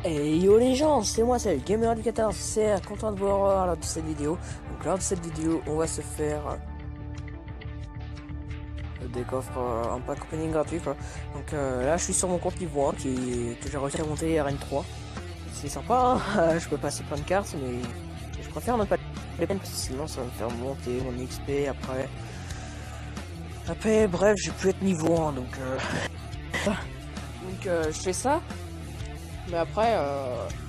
Et yo les gens, c'est moi, c'est le Gamer Educator, c'est content de vous revoir lors de cette vidéo. Donc lors de cette vidéo, on va se faire des coffres, un pack opening gratuit quoi. Donc là je suis sur mon compte niveau 1 que j'ai réussi à monter RN3. C'est sympa, hein. Je peux passer plein de cartes mais je préfère ne pas les peines parce que sinon ça va me faire monter mon XP après. Après bref, j'ai pu être niveau 1 donc je fais ça. Mais après,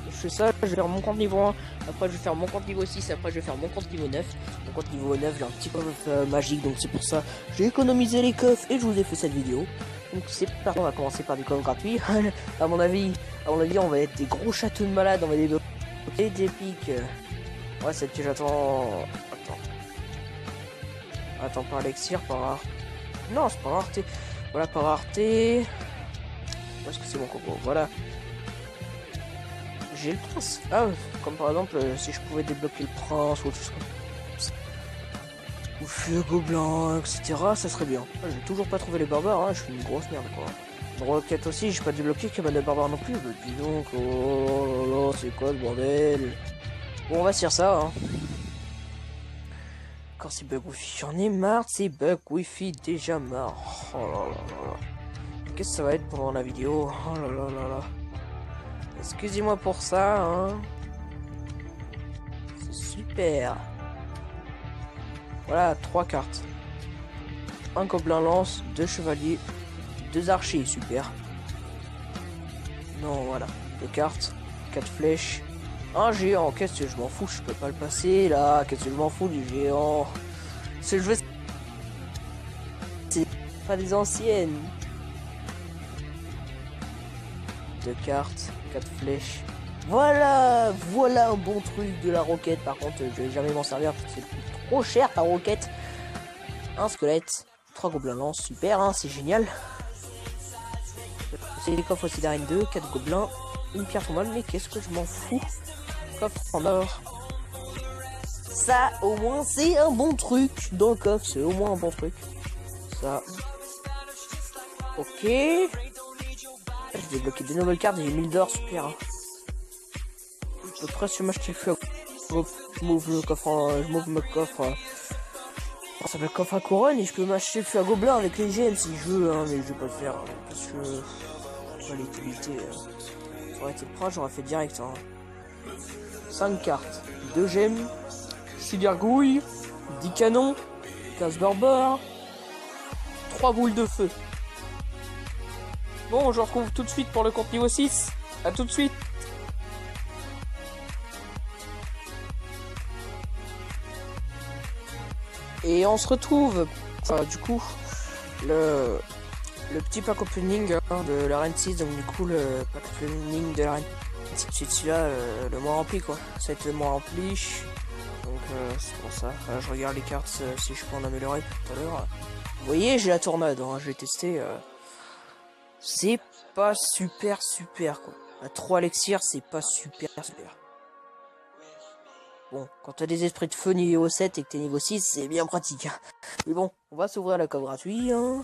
je fais ça, je vais faire mon compte niveau 1, après je vais faire mon compte niveau 6, après je vais faire mon compte niveau 9. Mon compte niveau 9, j'ai un petit coffre magique, donc c'est pour ça j'ai économisé les coffres et je vous ai fait cette vidéo. Donc c'est parti, on va commencer par des coffres gratuits. à mon avis, on va être des gros châteaux de malades, on va débloquer des pics. Ouais, c'est que j'attends... Attends, par Elixir, par rare... Non, c'est par rareté. Voilà, par rareté... Où est-ce que c'est mon combo? Voilà. J'ai le prince. Ah, comme par exemple, si je pouvais débloquer le prince ou autre chose comme ça. Ou feu gobelin, etc. Ça serait bien. Ah, j'ai toujours pas trouvé les barbares, hein. Je suis une grosse merde quoi. Une roquette aussi, j'ai pas débloqué que de barbares non plus. Bah, dis donc, oh là là, c'est quoi ce bordel? Bon, on va se faire ça, hein. Encore ces bugs wifi, j'en ai marre de ces bugs wifi, déjà marre. Oh là là là là. Qu'est-ce que ça va être pendant la vidéo? Oh là là là là. Excusez-moi pour ça, hein. C'est super. Voilà, 3 cartes. Un gobelin lance, 2 chevaliers, 2 archers, super. Non, voilà. 2 cartes, 4 flèches, un géant. Qu'est-ce que je m'en fous, je peux pas le passer là. Qu'est-ce que je m'en fous du géant? Ce jeu, c'est pas des anciennes. 2 cartes, 4 flèches. Voilà, voilà un bon truc de la roquette. Par contre, je vais jamais m'en servir parce que c'est trop cher ta roquette. Un squelette, 3 gobelins lance, super, hein, c'est génial. C'est des coffres aussi d'arène 2, 4 gobelins, une pierre tombale, mais qu'est-ce que je m'en fous. Coffre en or. Ça, au moins, c'est un bon truc. Dans le coffre, c'est au moins un bon truc. Ça. Ok. J'ai débloqué des nouvelles cartes, j'ai 1000 d'or, super. Hein. Je peux presque m'acheter le feu. Je m'ouvre le coffre, je m'ouvre mon coffre. Ça s'appelle coffre à couronne et je peux m'acheter le feu à gobelin avec les gemmes si je veux, hein, mais je vais pas le faire parce que l'utilité. Ça aurait été le prince, j'aurais fait direct. Hein. 5 cartes, 2 gemmes, 6 gargouilles, 10 canons, 15 barbares, 3 boules de feu. Bon, je retrouve tout de suite pour le compte niveau 6. A tout de suite. Et on se retrouve, du coup, le petit pack opening hein, de l'arène 6, donc du coup le pack opening de l'arène 6, c'est celui-là le moins rempli quoi, ça va être le moins rempli, donc c'est pour ça, je regarde les cartes si je peux en améliorer tout à l'heure. Vous voyez, j'ai la tornade, hein, je l'ai testé, c'est pas super quoi, à 3 élixirs c'est pas super. Bon, quand t'as des esprits de feu niveau 7 et que t'es niveau 6, c'est bien pratique. Mais bon, on va s'ouvrir la coffre gratuite. Hein.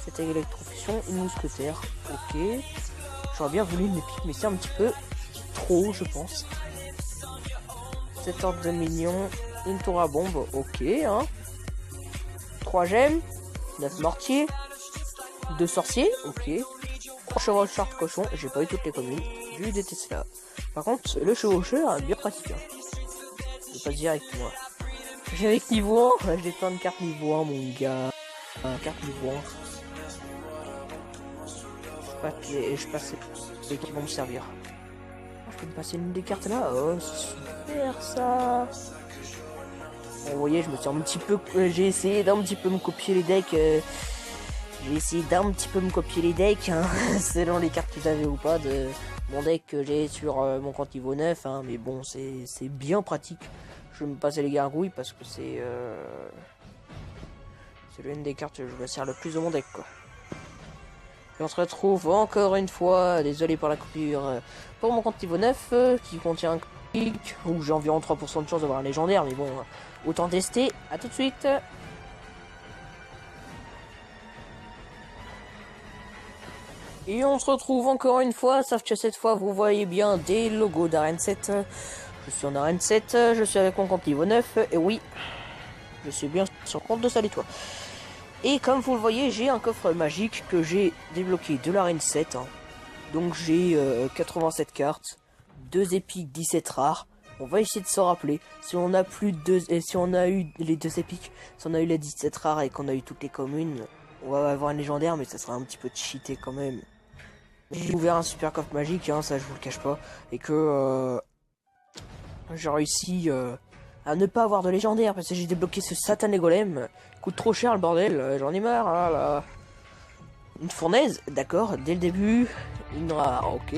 C'était électrofusion, une mousquetaire. Ok. J'aurais bien voulu une épique, mais c'est un petit peu trop, je pense. 7 ordres de minions, une tour à bombe. Ok, hein. 3 gemmes, 9 mortiers, 2 sorciers. Ok. 3 chevaucheurs de cochon. J'ai pas eu toutes les communes. J'ai eu des Tesla. Par contre, le chevaucheur est bien pratique. Hein. Je passe direct moi. J'ai avec niveau 1, j'ai plein de cartes niveau 1 mon gars. Carte niveau 1. Je passe les qui vont me servir. Je peux me passer une des cartes là. Oh c'est super ça. Bon, vous voyez, je me suis un petit peu. J'ai essayé d'un petit peu me copier les decks. J'ai essayé d'un petit peu me copier les decks, hein, selon les cartes que j'avais ou pas de mon deck que j'ai sur mon compte niveau 9, hein, mais bon, c'est bien pratique. Je vais me passer les gargouilles parce que c'est l'une des cartes que je me sers le plus de mon deck, quoi. Et on se retrouve encore une fois, désolé pour la coupure, pour mon compte niveau 9, qui contient un clic, où j'ai environ 3% de chance d'avoir un légendaire, mais bon, autant tester, à tout de suite. Et on se retrouve encore une fois, sauf que cette fois vous voyez bien des logos d'Arène 7. Je suis en Arène 7, je suis avec mon compte niveau 9, et oui, je suis bien sur le compte de Salitois. Et comme vous le voyez, j'ai un coffre magique que j'ai débloqué de l'Arène 7. Hein. Donc j'ai 87 cartes, 2 épiques, 17 rares. On va essayer de se rappeler. Si on a plus de 2, et si on a eu les 2 épiques, si on a eu les 17 rares et qu'on a eu toutes les communes, on va avoir un légendaire, mais ça sera un petit peu cheaté quand même. J'ai ouvert un super coffre magique, hein, ça je vous le cache pas, et que j'ai réussi à ne pas avoir de légendaire parce que j'ai débloqué ce satané golem. Coûte trop cher le bordel, j'en ai marre. Hein, là. Une fournaise, d'accord, dès le début. Une rare, ok.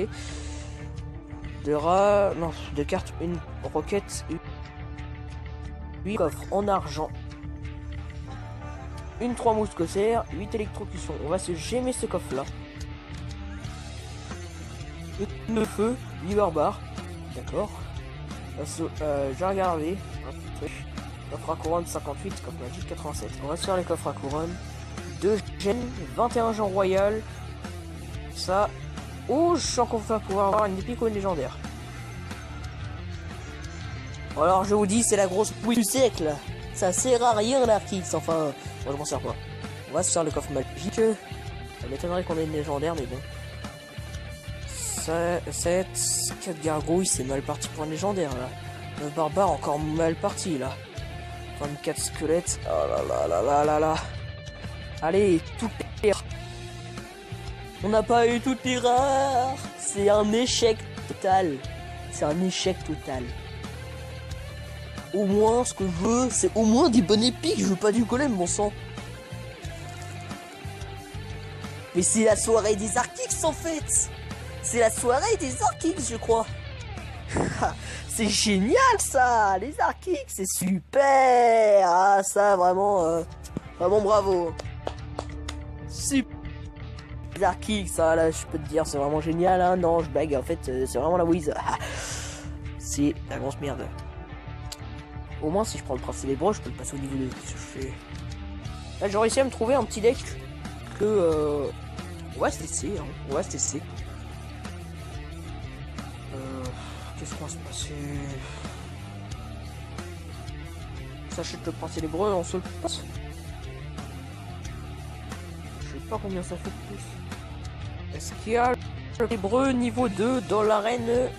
De cartes, une roquette, 8 coffres en argent. Une 3 mousquetaires, 8 électrocutions. On va se gémer ce coffre là. Une de feu, 8 barbares. D'accord. J'ai regardé. Coffre à couronne 58, coffre magique 87. On va se faire les coffres à couronne. 2 gènes, 21 gens royal. Ça. Oh, je sens qu'on va pouvoir avoir une épique ou une légendaire. Alors je vous dis, c'est la grosse pouille du siècle. Ça sert à rien l'Arkix. Enfin, moi je m'en sers pas. On va se faire le coffre magique. Ça m'étonnerait qu'on ait une légendaire, mais bon. 7, 4 gargouilles, c'est mal parti pour une légendaire là. 9 barbares, encore mal parti là. 24 squelettes. Oh là là là là là là. Allez, toutes les rares. On n'a pas eu toutes les rares. C'est un échec total. C'est un échec total. Au moins, ce que je veux, c'est au moins des bonnes épiques. Je veux pas du golem, mon sang. Mais c'est la soirée des Arkix en fait. C'est la soirée des Arkix, je crois. C'est génial ça, les Arkix, c'est super. Ah ça, vraiment, vraiment bravo. Super. Les Arkix, ça là, je peux te dire, c'est vraiment génial. Hein. Non, je blague, en fait, c'est vraiment la whiz. C'est la grosse merde. Au moins, si je prends le prince célèbre, je peux le passer au niveau 2. Là, j'ai réussi à me trouver un petit deck que... on va se laisser, hein. On va se laisser. Qu'est-ce qu'on va se passer? S'achète le prince célèbre, on se le passe. Je sais pas combien ça fait de plus. Est-ce qu'il y a le célèbre niveau 2 dans l'arène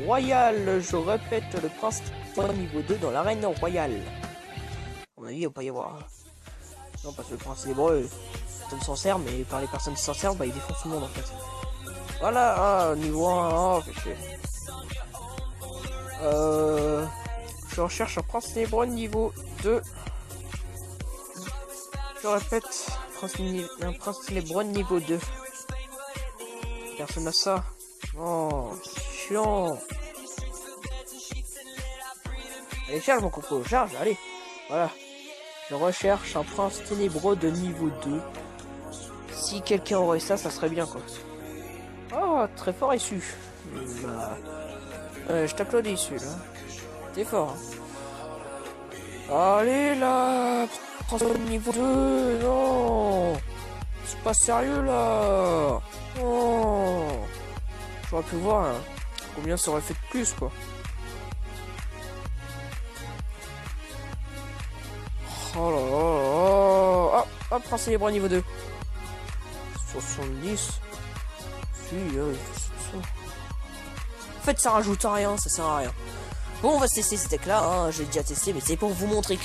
royale? Je répète, le prince niveau 2 dans l'arène royale. À mon avis, il va pas y avoir. Non, parce que le prince célèbre, personne s'en sert, mais par les personnes qui s'en servent, bah il défonce tout le monde en fait. Voilà, niveau 1, oh, fait chier. Je recherche un prince célèbre niveau 2. Je répète, un prince célèbre niveau 2. Personne n'a ça. Oh, chiant. Allez, charge mon coco, charge, allez. Voilà. Je recherche un prince ténébreux de niveau 2. Si quelqu'un aurait ça, ça serait bien quoi. Oh, très fort issu. Bah, je t'applaudis celui-là. T'es fort. Hein. Allez là, prince de niveau 2, non. C'est pas sérieux là. Non. J'aurais pu voir hein, combien ça aurait fait de plus quoi. Oh là là là. Ah, prince célèbre niveau 2. 70. Si, en fait, ça rajoute à rien, ça sert à rien. Bon, on va se tester ce deck là, hein. J'ai déjà testé, mais c'est pour vous montrer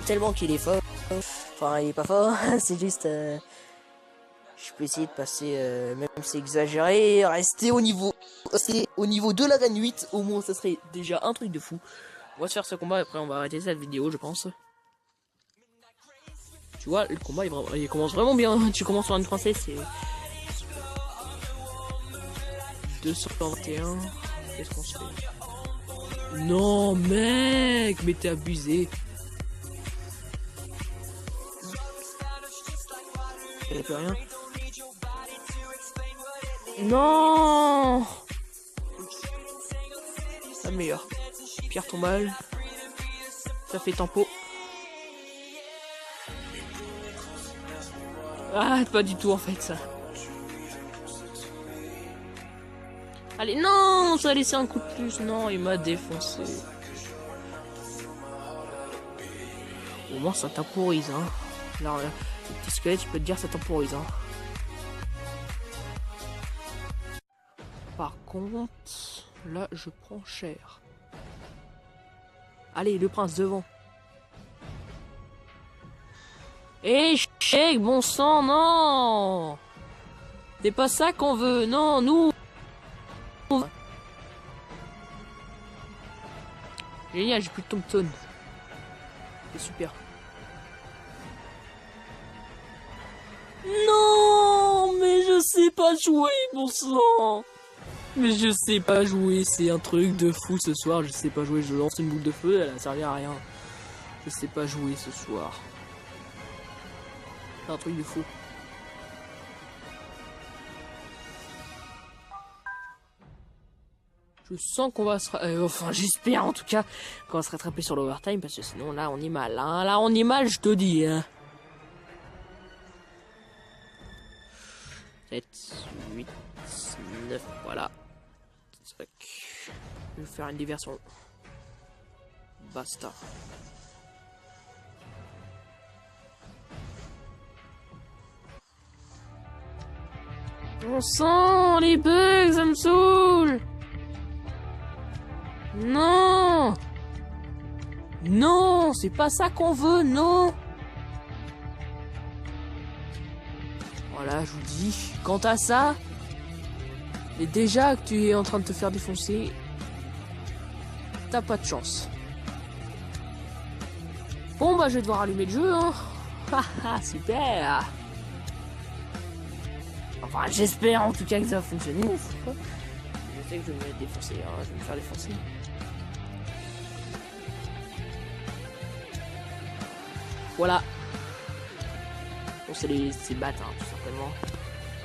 tellement qu'il est fort. Enfin, il est pas fort, c'est juste... Je peux essayer de passer, même si c'est exagéré, rester au niveau... au niveau de l'arène 8, au moins ça serait déjà un truc de fou. On va se faire ce combat, après on va arrêter cette vidéo, je pense. Tu vois, le combat il commence vraiment bien. Tu commences sur une princesse, c'est 221. Qu'est-ce qu'on se fait? Non, mec, mais t'es abusé. Il plus rien. Non. Ça meilleur. Pierre tombale. Ça fait tempo. Ah, pas du tout en fait ça. Allez, non, ça a laissé un coup de plus. Non, il m'a défoncé. Au moins, ça temporise, hein. Alors, le petit squelette, je peux te dire, ça temporise, hein. Par contre, là, je prends cher. Allez, le prince devant. Échec, bon sang, non! C'est pas ça qu'on veut, non, nous... Génial, j'ai plus de Thompson. C'est super. Non, mais je sais pas jouer, bon sang. Mais je sais pas jouer, c'est un truc de fou ce soir. Je sais pas jouer, je lance une boule de feu, elle a servi à rien. Je sais pas jouer ce soir. C'est un truc de fou. Je sens qu'on va se... enfin, j'espère en tout cas qu'on va se rattraper sur l'overtime, parce que sinon, là, on est mal. Hein. Là, on est mal, je te dis. Hein. 7, 8, 9, voilà. Tac. Je vais faire une diversion. Basta. On sent les bugs, ça me saoule. Non. Non, c'est pas ça qu'on veut, non. Voilà, je vous dis, quant à ça, et déjà que tu es en train de te faire défoncer, t'as pas de chance. Bon bah je vais devoir allumer le jeu, hein. Haha, super. Enfin, j'espère en tout cas que ça va fonctionner. Je sais que je vais me défoncer, hein. Je vais me faire défoncer. Voilà. Bon, c'est les battes, hein, tout simplement.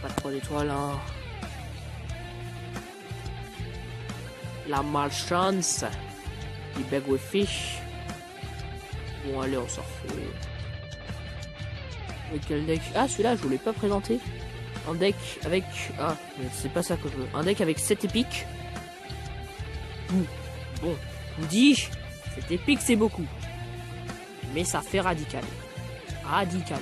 Pas de 3 étoiles, hein. La malchance. Les bags with fish. Bon, allez, on s'en fout. Avec quel deck? Ah, celui-là, je voulais pas présenter. Un deck avec... Ah, mais c'est pas ça que je veux. Un deck avec 7 épiques. Bon, vous dis, 7 épiques, c'est beaucoup. Mais ça fait radical. Radical.